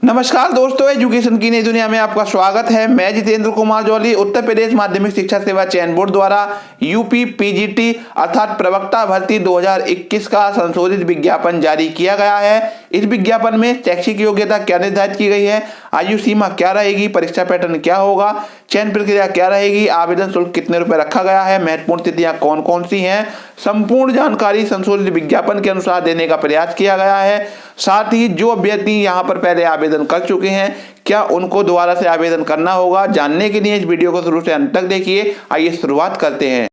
नमस्कार दोस्तों, एजुकेशन की नई दुनिया में आपका स्वागत है। मैं जितेंद्र कुमार जौली उत्तर प्रदेश माध्यमिक शिक्षा सेवा चयन बोर्ड द्वारा यूपी पीजीटी अर्थात प्रवक्ता भर्ती 2021 का संशोधित विज्ञापन जारी किया गया है। इस विज्ञापन में शैक्षिक योग्यता क्या निर्धारित की गई है, आयु सीमा क्या रहेगी, परीक्षा पैटर्न क्या होगा, चयन प्रक्रिया क्या रहेगी, आवेदन शुल्क कितने रुपए रखा गया है, महत्वपूर्ण तिथियां कौन कौन सी हैं, संपूर्ण जानकारी संशोधित विज्ञापन के अनुसार देने का प्रयास किया गया है। साथ ही जो अभ्यर्थी यहां पर पहले आवेदन कर चुके हैं, क्या उनको दोबारा से आवेदन करना होगा, जानने के लिए इस वीडियो को शुरू से अंत तक देखिए। आइए शुरुआत करते हैं।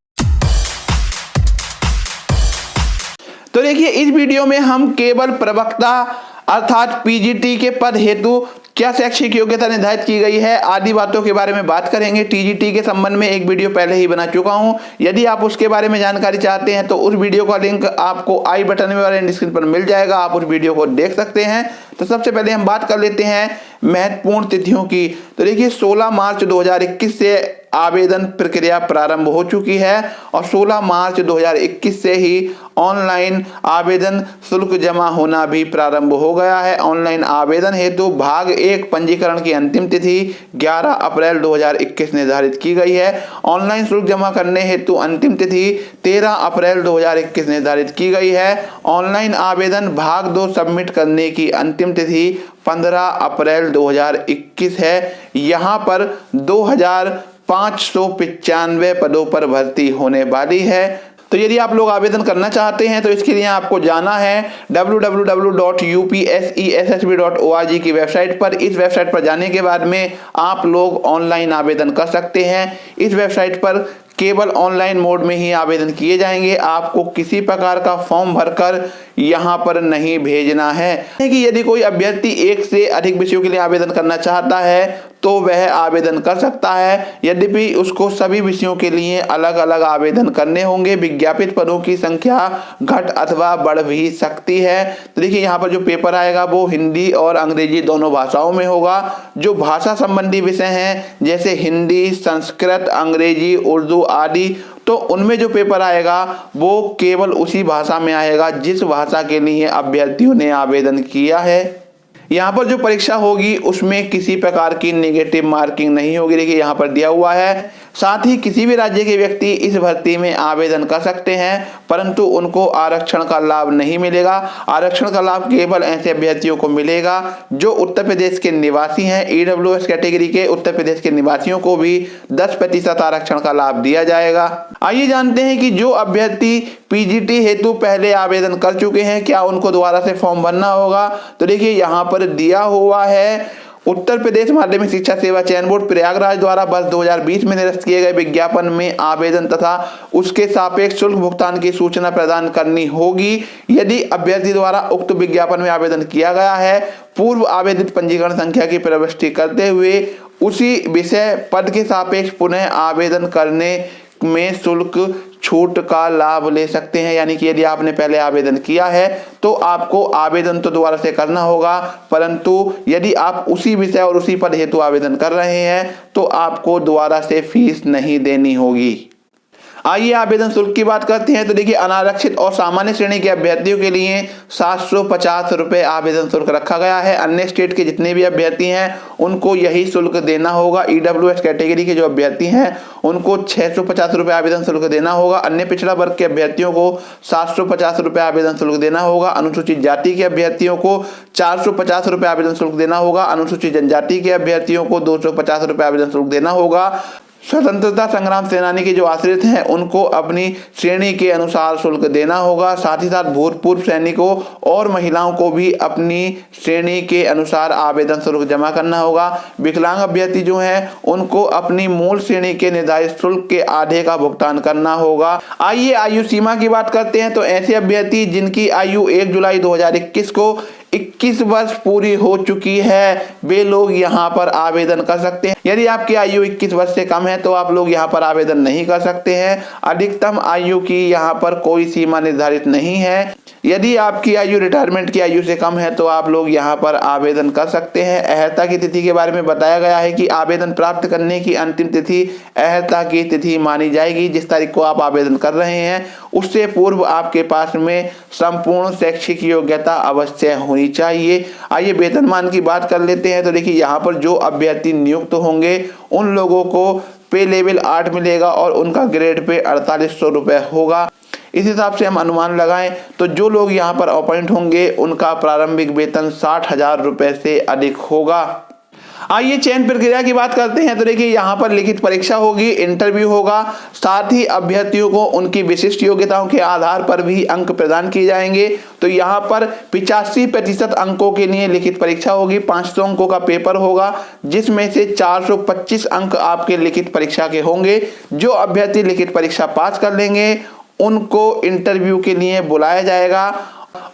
तो देखिए, इस वीडियो में हम केवल प्रवक्ता अर्थात पीजीटी के पद हेतु क्या शैक्षिक योग्यता निर्धारित की गई है आदि बातों के बारे में बात करेंगे। टीजीटी के संबंध में एक वीडियो पहले ही बना चुका हूं, यदि आप उसके बारे में जानकारी चाहते हैं तो उस वीडियो का लिंक आपको आई बटन में और एंड स्क्रीन पर मिल जाएगा, आप उस वीडियो को देख सकते हैं। तो सबसे पहले हम बात कर लेते हैं महत्वपूर्ण तिथियों की। तो देखिए, 16 मार्च 2021 से आवेदन प्रक्रिया प्रारंभ हो चुकी है और 16 मार्च 2021 से ही ऑनलाइन आवेदन शुल्क जमा होना भी प्रारंभ हो गया है। ऑनलाइन आवेदन हेतु भाग 1 पंजीकरण की अंतिम तिथि 11 अप्रैल 2021 निर्धारित की गई है। ऑनलाइन शुल्क जमा करने हेतु अंतिम तिथि 13 अप्रैल 2021 निर्धारित की गई है। ऑनलाइन आवेदन भाग 2 सबमिट करने की अंतिम तिथि 15 अप्रैल 2021 है। यहाँ पर 2595 पदों पर भर्ती होने वाली है। तो यदि आप लोग आवेदन करना चाहते हैं तो इसके लिए आपको जाना है www.upsessb.org की वेबसाइट पर। इस वेबसाइट पर जाने के बाद में आप लोग ऑनलाइन आवेदन कर सकते हैं। इस वेबसाइट पर केवल ऑनलाइन मोड में ही आवेदन किए जाएंगे, आपको किसी प्रकार का फॉर्म भरकर यहाँ पर नहीं भेजना है। कि यदि कोई अभ्यर्थी एक से अधिक विषयों के लिए आवेदन करना चाहता है तो वह आवेदन कर सकता है, यद्यपि उसको सभी विषयों के लिए अलग अलग आवेदन करने होंगे। विज्ञापित पदों की संख्या घट अथवा बढ़ भी सकती है। तो देखिए, यहाँ पर जो पेपर आएगा वो हिंदी और अंग्रेजी दोनों भाषाओं में होगा। जो भाषा संबंधी विषय हैं जैसे हिंदी, संस्कृत, अंग्रेजी, उर्दू आदि, तो उनमें जो पेपर आएगा वो केवल उसी भाषा में आएगा जिस भाषा के लिए अभ्यर्थियों ने आवेदन किया है। यहाँ पर जो परीक्षा होगी उसमें किसी प्रकार की नेगेटिव मार्किंग नहीं होगी। देखिए, यहाँ पर दिया हुआ है। साथ ही किसी भी राज्य के व्यक्ति इस भर्ती में आवेदन कर सकते हैं, परंतु उनको आरक्षण का लाभ नहीं मिलेगा। आरक्षण का लाभ केवल ऐसे अभ्यर्थियों को मिलेगा जो उत्तर प्रदेश के निवासी हैं। ईडब्ल्यूएस कैटेगरी के उत्तर प्रदेश के निवासियों को भी 10% आरक्षण का लाभ दिया जाएगा। आइए जानते हैं कि जो अभ्यर्थी पीजीटी हेतु पहले आवेदन कर चुके हैं, क्या उनको दोबारा से फॉर्म भरना होगा। तो देखिए, यहाँ पर दिया हुआ है उत्तर प्रदेश माध्यमिक शिक्षा सेवा चयन बोर्ड प्रयागराज द्वारा वर्ष 2020 में निरस्त किए गए विज्ञापन में आवेदन तथा उसके सापेक्ष शुल्क भुगतान की सूचना प्रदान करनी होगी। यदि अभ्यर्थी द्वारा उक्त विज्ञापन में आवेदन किया गया है, पूर्व आवेदित पंजीकरण संख्या की प्रविष्टि करते हुए उसी विषय पद के सापेक्ष पुनः आवेदन करने में शुल्क छूट का लाभ ले सकते हैं। यानी कि यदि आपने पहले आवेदन किया है तो आपको आवेदन तो दोबारा से करना होगा, परंतु यदि आप उसी विषय और उसी पद हेतु आवेदन कर रहे हैं तो आपको दोबारा से फीस नहीं देनी होगी। आइए आवेदन शुल्क की बात करते हैं। तो देखिए, अनारक्षित और सामान्य श्रेणी के अभ्यर्थियों के लिए 750 रुपये आवेदन शुल्क रखा गया है। अन्य स्टेट के जितने भी अभ्यर्थी हैं उनको यही शुल्क देना होगा। ईडब्ल्यूएस कैटेगरी के जो अभ्यर्थी हैं उनको 650 रुपये आवेदन शुल्क देना होगा। अन्य पिछड़ा वर्ग के अभ्यर्थियों को 750 रुपये आवेदन शुल्क देना होगा। अनुसूचित जाति के अभ्यर्थियों को 450 रुपये आवेदन शुल्क देना होगा। अनुसूचित जनजाति के अभ्यर्थियों को 250 रुपये आवेदन शुल्क देना होगा। स्वतंत्रता संग्राम सेनानी के जो आश्रित हैं उनको अपनी श्रेणी के अनुसार शुल्क देना होगा। साथ ही साथ भूतपूर्व सैनिकों और महिलाओं को भी अपनी श्रेणी के अनुसार आवेदन शुल्क जमा करना होगा। विकलांग अभ्यर्थी जो हैं उनको अपनी मूल श्रेणी के निर्धारित शुल्क के आधे का भुगतान करना होगा। आइए आयु सीमा की बात करते हैं। तो ऐसे अभ्यर्थी जिनकी आयु 1 जुलाई 2021 को 21 वर्ष पूरी हो चुकी है वे लोग यहाँ पर आवेदन कर सकते हैं। यदि आपकी आयु 21 वर्ष से कम है तो आप लोग यहाँ पर आवेदन नहीं कर सकते हैं। अधिकतम आयु की यहाँ पर कोई सीमा निर्धारित नहीं है। यदि आपकी आयु रिटायरमेंट की आयु से कम है तो आप लोग यहाँ पर आवेदन कर सकते हैं। अहर्ता की तिथि के बारे में बताया गया है कि आवेदन प्राप्त करने की अंतिम तिथि अहर्ता की तिथि मानी जाएगी। जिस तारीख को आप आवेदन कर रहे हैं उससे पूर्व आपके पास में संपूर्ण शैक्षिक योग्यता अवश्य होनी चाहिए। आइए वेतनमान की बात कर लेते हैं। तो देखिए यहाँ पर जो अभ्यर्थी नियुक्त होंगे उन लोगों को पे लेवल 8 मिलेगा और उनका ग्रेड पे 4800 रुपये होगा। इस हिसाब से हम अनुमान लगाएं तो जो लोग यहाँ पर अपॉइंट होंगे उनका प्रारंभिक वेतन 60,000 रुपये से अधिक होगा। आइए चयन प्रक्रिया की बात करते हैं। तो देखिए यहाँ पर लिखित परीक्षा होगी, इंटरव्यू होगा, साथ ही अभ्यर्थियों को उनकी विशिष्ट योग्यताओं के आधार पर भी अंक प्रदान किए जाएंगे। तो यहाँ पर 85% अंकों के लिए लिखित परीक्षा होगी, 500 अंकों का पेपर होगा, जिसमें से 425 अंक आपके लिखित परीक्षा के होंगे। जो अभ्यर्थी लिखित परीक्षा पास कर लेंगे उनको इंटरव्यू के लिए बुलाया जाएगा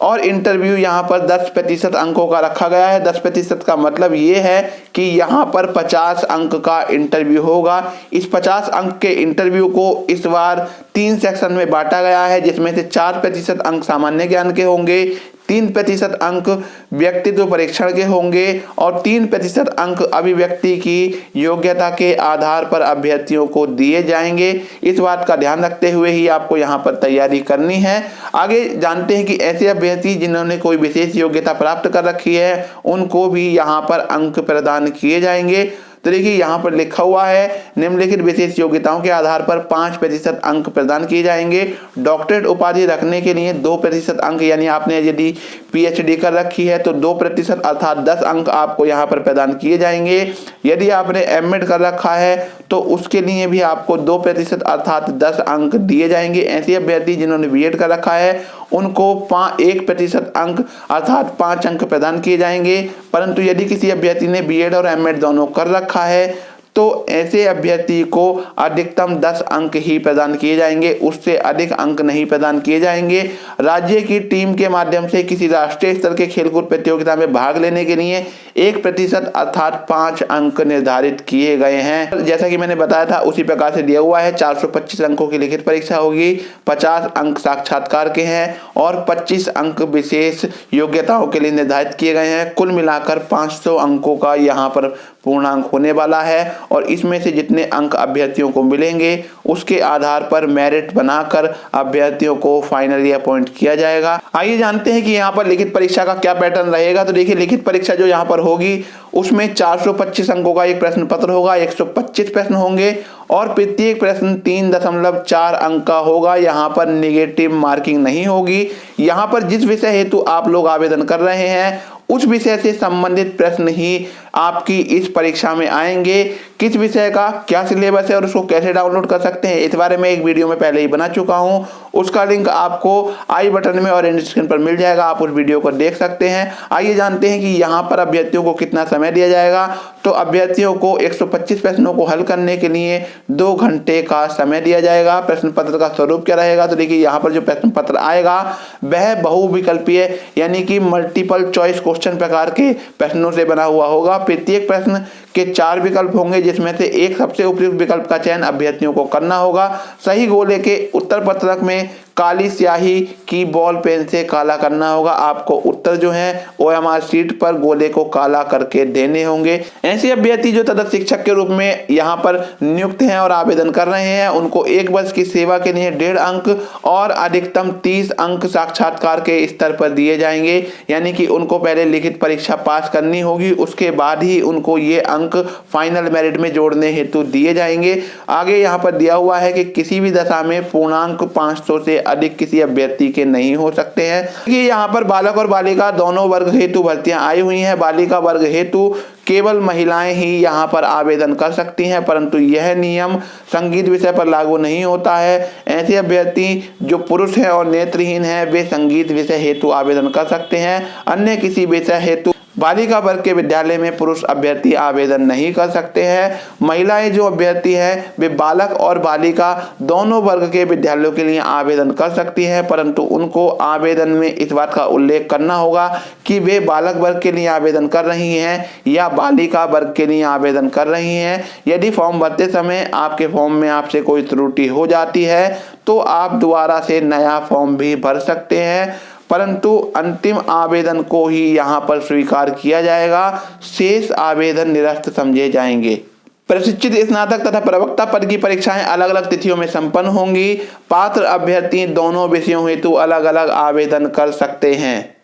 और इंटरव्यू यहाँ पर 10% अंकों का रखा गया है। 10% का मतलब ये है कि यहाँ पर 50 अंक का इंटरव्यू होगा। इस 50 अंक के इंटरव्यू को इस बार 3 सेक्शन में बांटा गया है, जिसमें से 4% अंक सामान्य ज्ञान के होंगे, 3% अंक व्यक्तित्व परीक्षण के होंगे और 3% अंक अभिव्यक्ति की योग्यता के आधार पर अभ्यर्थियों को दिए जाएंगे। इस बात का ध्यान रखते हुए ही आपको यहाँ पर तैयारी करनी है। आगे जानते हैं कि ऐसे अभ्यर्थी जिन्होंने कोई विशेष योग्यता प्राप्त कर रखी है उनको भी यहाँ पर अंक प्रदान किए जाएंगे। तो देखिए यहाँ पर लिखा हुआ है निम्नलिखित विशेष योग्यताओं के आधार पर 5% अंक प्रदान किए जाएंगे। डॉक्टरेट उपाधि रखने के लिए 2% अंक, यानी आपने यदि PhD कर रखी है तो 2% अर्थात 10 अंक आपको यहाँ पर प्रदान किए जाएंगे। यदि आपने MEd कर रखा है तो उसके लिए भी आपको 2% अर्थात 10 अंक दिए जाएंगे। ऐसे अभ्यर्थी जिन्होंने B.Ed कर रखा है उनको 1% अंक अर्थात 5 अंक प्रदान किए जाएंगे। परंतु यदि किसी अभ्यर्थी ने B.Ed और M.Ed दोनों कर रखा है तो ऐसे अभ्यर्थी को अधिकतम 10 अंक ही प्रदान किए जाएंगे, उससे अधिक अंक नहीं प्रदान किए जाएंगे। राज्य की टीम के माध्यम से किसी राष्ट्रीय स्तर के खेलकूद प्रतियोगिता में भाग लेने के लिए 1% अर्थात 5 अंक निर्धारित किए गए हैं। जैसा कि मैंने बताया था उसी प्रकार से दिया हुआ है। 425 अंकों की लिखित परीक्षा होगी, 50 अंक साक्षात्कार के हैं और 25 अंक विशेष योग्यताओं के लिए निर्धारित किए गए हैं। कुल मिलाकर 500 अंकों का यहाँ पर पूर्णांक होने वाला है और इसमें से जितने अंक अभ्यर्थियों को मिलेंगे उसके आधार पर मेरिट बनाकर अभ्यर्थियों को फाइनली अपॉइंट किया जाएगा। आइए जानते हैं कि यहाँ पर लिखित परीक्षा का क्या पैटर्न रहेगा। तो देखिए लिखित परीक्षा जो यहाँ पर होगी उसमें 425 अंकों का एक प्रश्न पत्र होगा, 125 प्रश्न होंगे और प्रत्येक प्रश्न 3.4 अंक का होगा। यहाँ पर निगेटिव मार्किंग नहीं होगी। यहाँ पर जिस विषय हेतु आप लोग आवेदन कर रहे हैं उस विषय से संबंधित प्रश्न ही आपकी इस परीक्षा में आएंगे। किस विषय का क्या सिलेबस है और उसको कैसे डाउनलोड कर सकते हैं इस बारे में एक वीडियो में पहले ही बना चुका हूं, उसका लिंक आपको आई बटन में और एंड स्क्रीन पर मिल जाएगा, आप उस वीडियो को देख सकते हैं। आइए जानते हैं कि यहाँ पर अभ्यर्थियों को कितना समय दिया जाएगा। तो अभ्यर्थियों को 125 प्रश्नों को हल करने के लिए 2 घंटे का समय दिया जाएगा। प्रश्न पत्र का स्वरूप क्या रहेगा, तो देखिए यहाँ पर जो प्रश्न पत्र आएगा वह बहुविकल्पीय यानी कि मल्टीपल चॉइस क्वेश्चन प्रकार के प्रश्नों से बना हुआ होगा। प्रत्येक प्रश्न के 4 विकल्प होंगे, जिसमें से एक सबसे उपयुक्त विकल्प का चयन अभ्यर्थियों को करना होगा। सही गोले के उत्तर पत्रक में काली स्याही की बॉल पेन से काला करना होगा। आपको उत्तर जो है OMR शीट पर गोले को काला करके देने होंगे। ऐसे अभ्यर्थी जो तदर्थ शिक्षक के रूप में यहाँ पर नियुक्त हैं और आवेदन कर रहे हैं उनको 1 वर्ष की सेवा के लिए 1.5 अंक और अधिकतम 30 अंक साक्षात्कार के स्तर पर दिए जाएंगे। यानी कि उनको पहले लिखित परीक्षा पास करनी होगी, उसके बाद ही उनको ये अंक फाइनल मेरिट में जोड़ने हेतु दिए जाएंगे। आगे यहाँ पर दिया हुआ है कि किसी भी दशा में पूर्णांक 500 से अधिक किसी अभ्यर्थी के नहीं हो सकते हैं। कि यहाँ पर बालक और बालिका दोनों वर्ग हेतु भर्तियां आई हुई हैं। बालिका वर्ग हेतु केवल महिलाएं ही यहाँ पर आवेदन कर सकती हैं, परंतु यह नियम संगीत विषय पर लागू नहीं होता है। ऐसे अभ्यर्थी जो पुरुष हैं और नेत्रहीन हैं वे संगीत विषय हेतु आवेदन कर सकते हैं। अन्य किसी विषय हेतु बालिका वर्ग के विद्यालय में पुरुष अभ्यर्थी आवेदन नहीं कर सकते हैं। महिलाएं जो अभ्यर्थी हैं वे बालक और बालिका दोनों वर्ग के विद्यालयों के लिए आवेदन कर सकती हैं, परंतु उनको आवेदन में इस बात का उल्लेख करना होगा कि वे बालक वर्ग के लिए आवेदन कर रही हैं या बालिका वर्ग के लिए आवेदन कर रही हैं। यदि फॉर्म भरते समय आपके फॉर्म में आपसे कोई त्रुटि हो जाती है तो आप दोबारा से नया फॉर्म भी भर सकते हैं, परंतु अंतिम आवेदन को ही यहाँ पर स्वीकार किया जाएगा, शेष आवेदन निरस्त समझे जाएंगे। प्रशिक्षित स्नातक तथा प्रवक्ता पद की परीक्षाएं अलग अलग तिथियों में संपन्न होंगी। पात्र अभ्यर्थी दोनों विषयों हेतु अलग अलग आवेदन कर सकते हैं।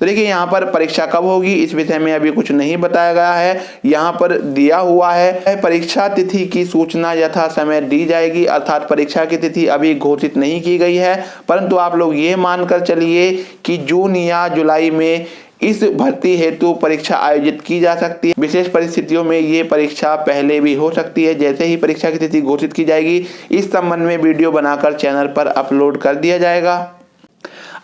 तो देखिए यहाँ पर परीक्षा कब होगी इस विषय में अभी कुछ नहीं बताया गया है, यहाँ पर दिया हुआ है परीक्षा तिथि की सूचना यथा समय दी जाएगी, अर्थात परीक्षा की तिथि अभी घोषित नहीं की गई है, परंतु आप लोग ये मानकर चलिए कि जून या जुलाई में इस भर्ती हेतु परीक्षा आयोजित की जा सकती है। विशेष परिस्थितियों में ये परीक्षा पहले भी हो सकती है। जैसे ही परीक्षा की तिथि घोषित की जाएगी इस संबंध में वीडियो बनाकर चैनल पर अपलोड कर दिया जाएगा।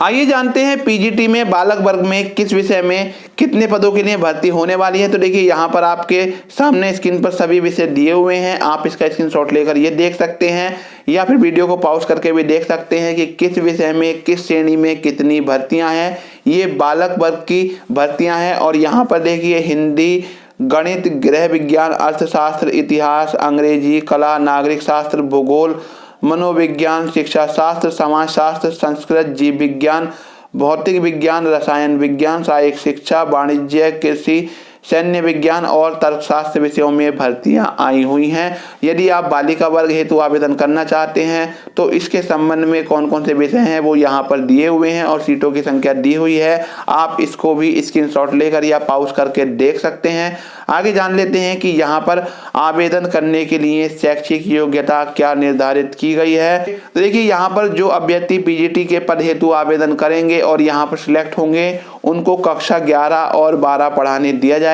आइए जानते हैं पीजीटी में बालक वर्ग में किस विषय में कितने पदों के लिए भर्ती होने वाली है। तो देखिए यहाँ पर आपके सामने स्क्रीन पर सभी विषय दिए हुए हैं, आप इसका स्क्रीनशॉट लेकर ये देख सकते हैं या फिर वीडियो को पॉज करके भी देख सकते हैं कि किस विषय में किस श्रेणी में कितनी भर्तियां हैं। ये बालक वर्ग की भर्तियां हैं और यहाँ पर देखिए हिंदी, गणित, गृह विज्ञान, अर्थशास्त्र, इतिहास, अंग्रेजी, कला, नागरिक शास्त्र, भूगोल, मनोविज्ञान, शिक्षा शास्त्र, समाज शास्त्र, संस्कृत, जीव विज्ञान, भौतिक विज्ञान, रसायन विज्ञान, सहायक शिक्षा, वाणिज्य, कृषि, सैन्य विज्ञान और तर्कशास्त्र विषयों में भर्तियां आई हुई हैं। यदि आप बालिका वर्ग हेतु आवेदन करना चाहते हैं तो इसके संबंध में कौन कौन से विषय हैं वो यहाँ पर दिए हुए हैं और सीटों की संख्या दी हुई है। आप इसको भी स्क्रीनशॉट लेकर या पॉज करके देख सकते हैं। आगे जान लेते हैं कि यहाँ पर आवेदन करने के लिए शैक्षिक योग्यता क्या निर्धारित की गई है। तो देखिए यहाँ पर जो अभ्यर्थी पीजीटी के पद हेतु आवेदन करेंगे और यहाँ पर सिलेक्ट होंगे उनको कक्षा 11 और 12 पढ़ाने दिया जाएगा।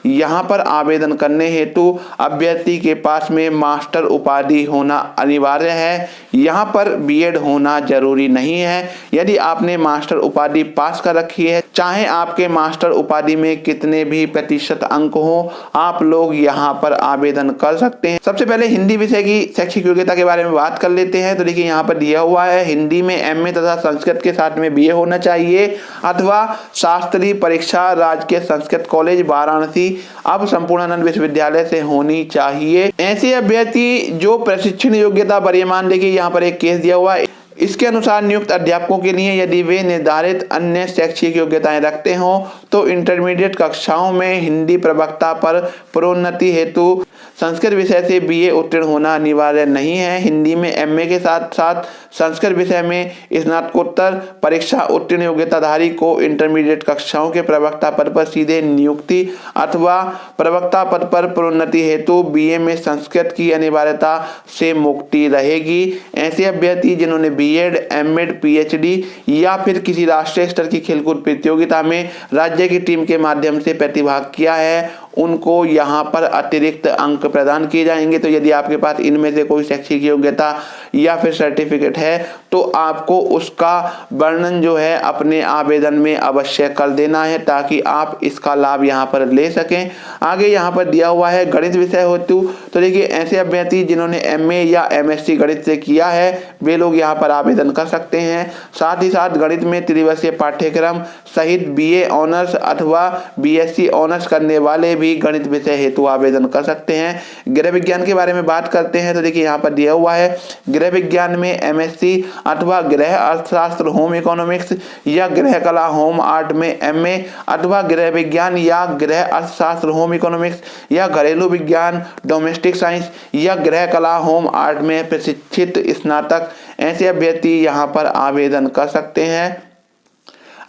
यहाँ पर आवेदन करने हेतु अभ्यर्थी के पास में मास्टर उपाधि होना अनिवार्य है। यहाँ पर बीएड होना जरूरी नहीं है। यदि आपने मास्टर उपाधि पास कर रखी है, चाहे आपके मास्टर उपाधि में कितने भी प्रतिशत अंक हो, आप लोग यहाँ पर आवेदन कर सकते हैं। सबसे पहले हिंदी विषय की शैक्षिक योग्यता के बारे में बात कर लेते हैं। तो देखिए यहाँ पर दिया हुआ है हिंदी में एमए तथा संस्कृत के साथ में बीए होना चाहिए अथवा शास्त्रीय परीक्षा राजकीय संस्कृत कॉलेज वाराणसी अब संपूर्णानंद विश्वविद्यालय से होनी चाहिए। ऐसे अभ्यर्थी जो प्रशिक्षण योग्यता वरीयमान, देखिए यहाँ पर एक केस दिया हुआ है, इसके अनुसार नियुक्त अध्यापकों के लिए यदि वे निर्धारित अन्य शैक्षिक योग्यताएं रखते हों तो इंटरमीडिएट कक्षाओं में हिंदी प्रवक्ता पर प्रोन्नति हेतु संस्कृत विषय से बीए उत्तीर्ण होना अनिवार्य नहीं है। हिंदी में एमए के साथ साथ संस्कृत विषय में स्नातकोत्तर परीक्षा उत्तीर्ण योग्यताधारी को इंटरमीडिएट कक्षाओं के प्रवक्ता पद पर सीधे नियुक्ति अथवा प्रवक्ता पद पर प्रोन्नति हेतु बीए में संस्कृत की अनिवार्यता से मुक्ति रहेगी। ऐसे अभ्यर्थी जिन्होंने बीएड, एमएड, पीएचडी या फिर किसी राष्ट्रीय स्तर की खेलकूद प्रतियोगिता में राज्य की टीम के माध्यम से प्रतिभाग किया है उनको यहाँ पर अतिरिक्त अंक प्रदान किए जाएंगे। तो यदि आपके पास इनमें से कोई शैक्षिक योग्यता या फिर सर्टिफिकेट है तो आपको उसका वर्णन जो है अपने आवेदन में अवश्य कर देना है ताकि आप इसका लाभ यहाँ पर ले सकें। आगे यहाँ पर दिया हुआ है गणित विषय हेतु। तो देखिए ऐसे अभ्यर्थी जिन्होंने एमए या एमएससी गणित से किया है वे लोग यहाँ पर आवेदन कर सकते हैं। साथ ही साथ गणित में त्रिवर्षीय पाठ्यक्रम सहित बीए ऑनर्स अथवा बीएससी ऑनर्स करने वाले भी गणित विषय हेतु आवेदन कर सकते हैं। गृह विज्ञान के बारे में बात करते हैं तो देखिए यहाँ पर दिया हुआ है गृह विज्ञान में एमएससी अथवा गृह अर्थशास्त्र होम इकोनॉमिक्स या गृह कला होम आर्ट में एमए अथवा गृह विज्ञान या गृह अर्थशास्त्र होम इकोनॉमिक्स या घरेलू विज्ञान डोमेस्टिक साइंस या गृह कला होम आर्ट में प्रशिक्षित स्नातक ऐसे अभ्यर्थी यहाँ पर आवेदन कर सकते हैं।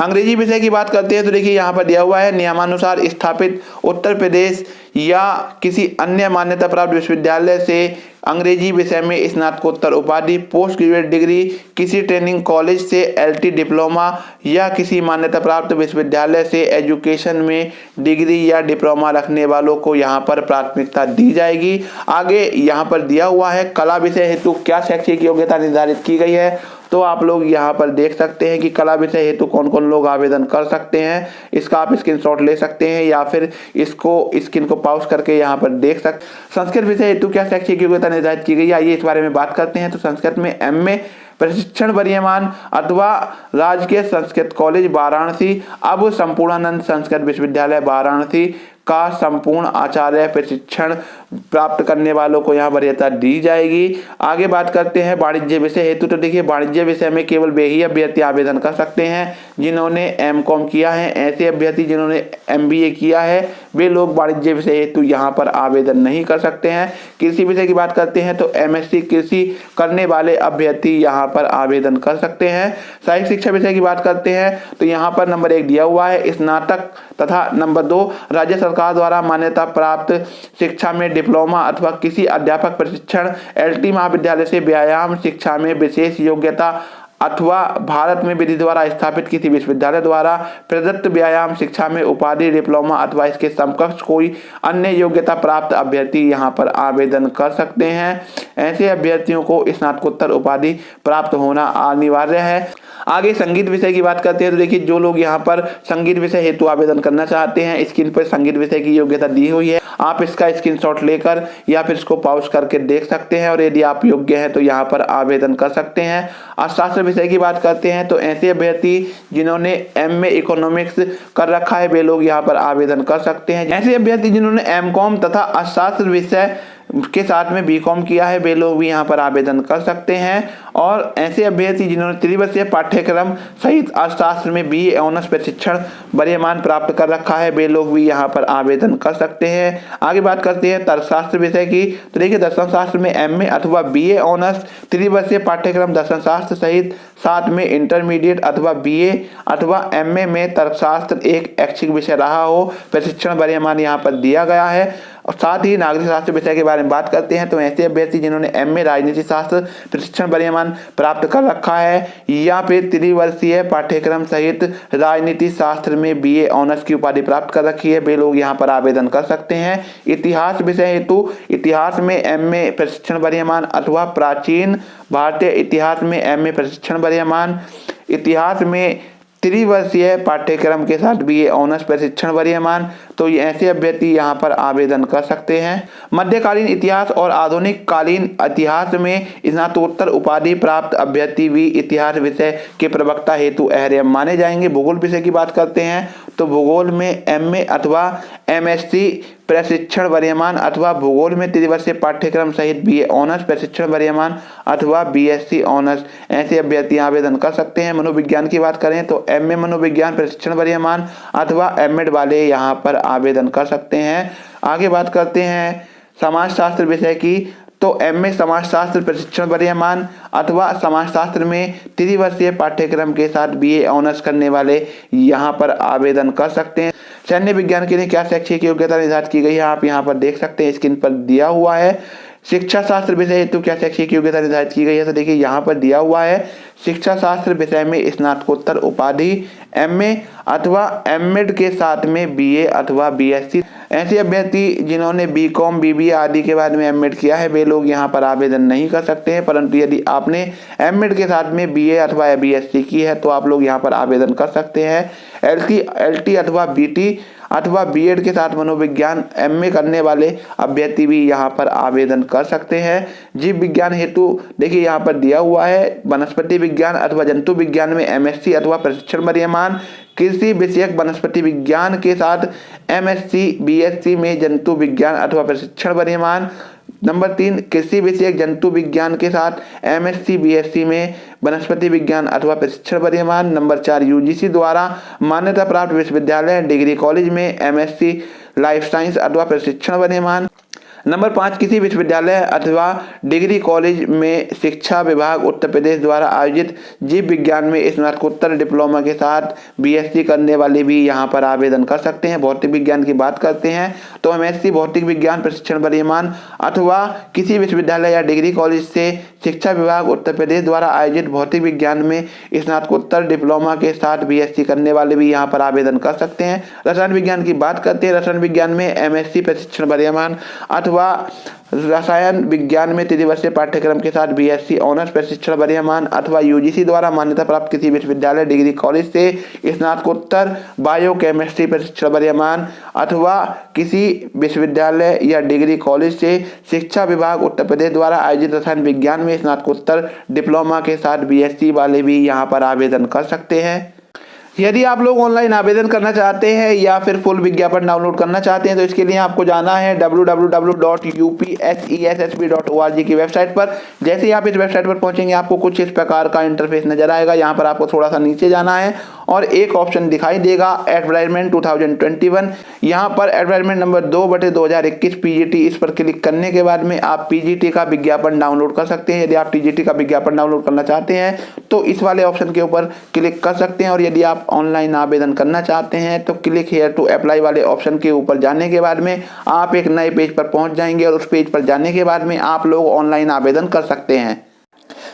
अंग्रेजी विषय की बात करते हैं तो देखिए यहाँ पर दिया हुआ है नियमानुसार स्थापित उत्तर प्रदेश या किसी अन्य मान्यता प्राप्त विश्वविद्यालय से अंग्रेजी विषय में स्नातकोत्तर उपाधि, पोस्ट ग्रेजुएट डिग्री, किसी ट्रेनिंग कॉलेज से एलटी डिप्लोमा या किसी मान्यता प्राप्त विश्वविद्यालय से एजुकेशन में डिग्री या डिप्लोमा रखने वालों को यहाँ पर प्राथमिकता दी जाएगी। आगे यहाँ पर दिया हुआ है कला विषय हेतु क्या शैक्षिक योग्यता निर्धारित की गई है। तो आप लोग यहाँ पर देख सकते हैं कि कला विषय हेतु कौन कौन लोग आवेदन कर सकते हैं। इसका आप स्क्रीनशॉट ले सकते हैं या फिर इसको स्क्रीन को पॉज करके यहाँ पर देख सकते। संस्कृत विषय हेतु क्या शैक्षिक योग्यता निर्धारित की गई है, आइए इस बारे में बात करते हैं। तो संस्कृत में एमए प्रशिक्षण वरीयमान अथवा राजकीय संस्कृत कॉलेज वाराणसी अब संपूर्णानंद संस्कृत विश्वविद्यालय वाराणसी का संपूर्ण आचार्य प्रशिक्षण प्राप्त करने वालों को यहाँ वरीयता दी जाएगी। आगे बात करते हैं वाणिज्य विषय हेतु। तो देखिए वाणिज्य विषय में केवल वे ही अभ्यर्थी आवेदन कर सकते हैं जिन्होंने एमकॉम किया है। ऐसे अभ्यर्थी जिन्होंने एमबीए किया है वे लोग वाणिज्य विषय हेतु यहाँ पर आवेदन नहीं कर सकते हैं। कृषि विषय की बात करते हैं तो एमएससी कृषि करने वाले अभ्यर्थी यहाँ पर आवेदन कर सकते हैं। सहायक शिक्षा विषय की बात करते हैं तो यहाँ पर नंबर 1 दिया हुआ है स्नातक तथा नंबर 2 राज्य सरकार द्वारा मान्यता प्राप्त शिक्षा में डिप्लोमा अथवा किसी अध्यापक प्रशिक्षण एलटी महाविद्यालय से व्यायाम शिक्षा में विशेष योग्यता अथवा भारत में विधि द्वारा स्थापित किसी विश्वविद्यालय द्वारा प्रदत्त व्यायाम शिक्षा में उपाधि डिप्लोमा अथवा इसके समकक्ष कोई अन्य योग्यता प्राप्त अभ्यर्थी यहाँ पर आवेदन कर सकते हैं। ऐसे अभ्यर्थियों को स्नातकोत्तर उपाधि प्राप्त होना अनिवार्य है। आगे संगीत विषय की बात करते हैं तो देखिए जो लोग यहाँ पर संगीत विषय हेतु आवेदन करना चाहते हैं स्क्रीन पर संगीत विषय की योग्यता दी हुई है। आप इसका स्क्रीनशॉट लेकर या फिर इसको पॉज करके देख सकते हैं और यदि आप योग्य हैं तो यहाँ पर आवेदन कर सकते हैं। अर्थशास्त्र विषय की बात करते हैं तो ऐसे अभ्यर्थी जिन्होंने एमए इकोनॉमिक्स कर रखा है वे लोग यहाँ पर आवेदन कर सकते हैं। ऐसे अभ्यर्थी जिन्होंने एमकॉम तथा अर्थशास्त्र विषय के साथ में बीकॉम किया है वे लोग भी यहाँ पर आवेदन कर सकते हैं। और ऐसे अभ्यर्थी जिन्होंने त्रिवर्षीय पाठ्यक्रम सहित अर्थशास्त्र में बीए ऑनर्स प्रशिक्षण वरीयमान प्राप्त कर रखा है वे लोग भी यहाँ पर आवेदन कर सकते हैं। आगे बात करते हैं तर्कशास्त्र विषय की। तो देखिए दर्शन शास्त्र में एमए अथवा बीए ऑनर्स त्रिवर्षीय पाठ्यक्रम दर्शन शास्त्र सहित साथ में इंटरमीडिएट अथवा बीए अथवा एमए में तर्कशास्त्र एक ऐच्छिक विषय रहा हो प्रशिक्षण वरीयमान यहाँ पर दिया गया है। और साथ ही नागरिक शास्त्र विषय के बारे में बात करते हैं तो ऐसे अभ्यर्थी जिन्होंने एमए राजनीति शास्त्र प्रशिक्षण वरीयमान प्राप्त कर रखा है या फिर त्रिवर्षीय पाठ्यक्रम सहित राजनीति शास्त्र में बीए ऑनर्स की उपाधि प्राप्त कर रखी है वे लोग यहाँ पर आवेदन कर सकते हैं। इतिहास विषय हेतु इतिहास में एमए प्रशिक्षण वरीयमान अथवा प्राचीन भारतीय इतिहास में एमए प्रशिक्षण वरीयमान इतिहास में त्रिवर्षीय पाठ्यक्रम के साथ बीए ऑनर्स प्रशिक्षण वरीयमान तो ये ऐसे अभ्यर्थी यहाँ पर आवेदन कर सकते हैं। मध्यकालीन इतिहास और आधुनिक कालीन इतिहास में स्नातकोत्तर उपाधि प्राप्त अभ्यर्थी भी इतिहास विषय के प्रवक्ता हेतु अहर्य माने जाएंगे। भूगोल विषय की बात करते हैं तो भूगोल में एमए अथवा एमएससी प्रशिक्षण वरीयमान अथवा भूगोल में त्रिवर्षीय पाठ्यक्रम सहित बीए ऑनर्स प्रशिक्षण वरीयमान अथवा बीएससी ऑनर्स ऐसे अभ्यर्थी आवेदन कर सकते हैं। मनोविज्ञान की बात करें तो एमए मनोविज्ञान प्रशिक्षण वरीयमान अथवा एमएड वाले यहाँ पर आवेदन कर सकते हैं। आगे बात करते हैं समाजशास्त्र विषय की। तो एमए समाजशास्त्र प्रशिक्षण वरीयमान अथवा समाजशास्त्र में त्रिवर्षीय पाठ्यक्रम के साथ बीए ऑनर्स करने वाले यहाँ पर आवेदन कर सकते हैं। सैन्य विज्ञान के लिए क्या शैक्षिक योग्यता निर्धारित की गई है आप यहाँ पर देख सकते हैं स्क्रीन पर दिया हुआ है। शिक्षा शास्त्र विषय हेतु क्या शैक्षिक योग्यता निर्धारित की गई है तो देखिए यहाँ पर दिया हुआ है शिक्षा शास्त्र विषय में स्नातकोत्तर उपाधि एमए अथवा एमएड के साथ में बीए अथवा बीएससी। ऐसे अभ्यर्थी जिन्होंने बीकॉम बीबीए आदि के बाद में एमएड किया है वे लोग यहाँ पर आवेदन नहीं कर सकते हैं। परंतु यदि आपने एमएड के साथ में बीए अथवा बीएससी की है तो आप लोग यहाँ पर आवेदन कर सकते हैं। एलटी अथवा बीटी अथवा बीएड के साथ मनोविज्ञान एमए करने वाले अभ्यर्थी भी यहाँ पर आवेदन कर सकते हैं। जीव विज्ञान हेतु देखिए यहाँ पर दिया हुआ है वनस्पति विज्ञान अथवा जंतु विज्ञान में एमएससी अथवा प्रशिक्षण वरीयमान कृषि विषयक वनस्पति विज्ञान के साथ एमएससी बीएससी में जंतु विज्ञान अथवा प्रशिक्षण वरीयमान। नंबर 3 कृषि विषयक जंतु विज्ञान के साथ एमएससी बीएससी में वनस्पति विज्ञान अथवा प्रशिक्षण वरीयमान। नंबर 4 यूजीसी द्वारा मान्यता प्राप्त विश्वविद्यालय डिग्री कॉलेज में एमएससी लाइफ साइंस अथवा प्रशिक्षण वरीयमान। नंबर 5 किसी विश्वविद्यालय अथवा डिग्री कॉलेज में शिक्षा विभाग उत्तर प्रदेश द्वारा आयोजित जीव विज्ञान में स्नातकोत्तर डिप्लोमा के साथ बीएससी करने वाले भी यहाँ पर आवेदन कर सकते हैं। भौतिक विज्ञान की बात करते हैं तो एमएससी भौतिक विज्ञान प्रशिक्षण वरीयमान अथवा किसी विश्वविद्यालय या डिग्री कॉलेज से शिक्षा विभाग उत्तर प्रदेश द्वारा आयोजित भौतिक विज्ञान में स्नातकोत्तर डिप्लोमा के साथ बीएससी करने वाले भी यहाँ पर आवेदन कर सकते हैं। रसायन विज्ञान की बात करते हैं रसायन विज्ञान में एमएससी प्रशिक्षण वरीयमान अथवा रसायन विज्ञान में त्रिवर्षीय पाठ्यक्रम के साथ बीएससी ऑनर्स प्रशिक्षण वरीयमान अथवा यूजीसी द्वारा मान्यता प्राप्त किसी विश्वविद्यालय डिग्री कॉलेज से स्नातकोत्तर बायोकेमिस्ट्री प्रशिक्षण वरीयमान अथवा किसी विश्वविद्यालय या डिग्री कॉलेज से शिक्षा विभाग उत्तर प्रदेश द्वारा आयोजित रसायन विज्ञान में स्नातकोत्तर डिप्लोमा के साथ बीएससी वाले भी यहाँ पर आवेदन कर सकते हैं। यदि आप लोग ऑनलाइन आवेदन करना चाहते हैं या फिर फुल विज्ञापन डाउनलोड करना चाहते हैं तो इसके लिए आपको जाना है www.upsessb.org की वेबसाइट पर। जैसे ही आप इस वेबसाइट पर पहुंचेंगे आपको कुछ इस प्रकार का इंटरफेस नजर आएगा। यहाँ पर आपको थोड़ा सा नीचे जाना है और एक ऑप्शन दिखाई देगा एडवर्टाइजमेंट 2021। यहाँ पर एडवर्टाइजमेंट नंबर 2/2021 पीजीटी, इस पर क्लिक करने के बाद में आप पीजीटी का विज्ञापन डाउनलोड कर सकते हैं। यदि आप पीजीटी का विज्ञापन डाउनलोड करना चाहते हैं तो इस वाले ऑप्शन के ऊपर क्लिक कर सकते हैं। और यदि आप ऑनलाइन आवेदन करना चाहते हैं तो क्लिक हियर टू अप्लाई वाले ऑप्शन के ऊपर जाने के बाद में आप एक नए पेज पर पहुंच जाएंगे और उस पेज पर जाने के बाद में आप लोग ऑनलाइन आवेदन कर सकते हैं।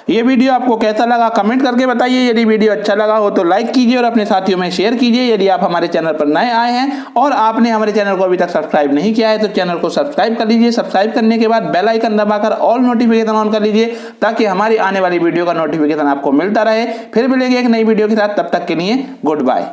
ये वीडियो आपको कैसा लगा कमेंट करके बताइए। यदि वीडियो अच्छा लगा हो तो लाइक कीजिए और अपने साथियों में शेयर कीजिए। यदि आप हमारे चैनल पर नए आए हैं और आपने हमारे चैनल को अभी तक सब्सक्राइब नहीं किया है तो चैनल को सब्सक्राइब कर लीजिए। सब्सक्राइब करने के बाद बेल आइकन दबाकर ऑल नोटिफिकेशन ऑन कर लीजिए ताकि हमारी आने वाली वीडियो का नोटिफिकेशन आपको मिलता रहे। फिर मिलेंगे एक नई वीडियो के साथ, तब तक के लिए गुड बाय।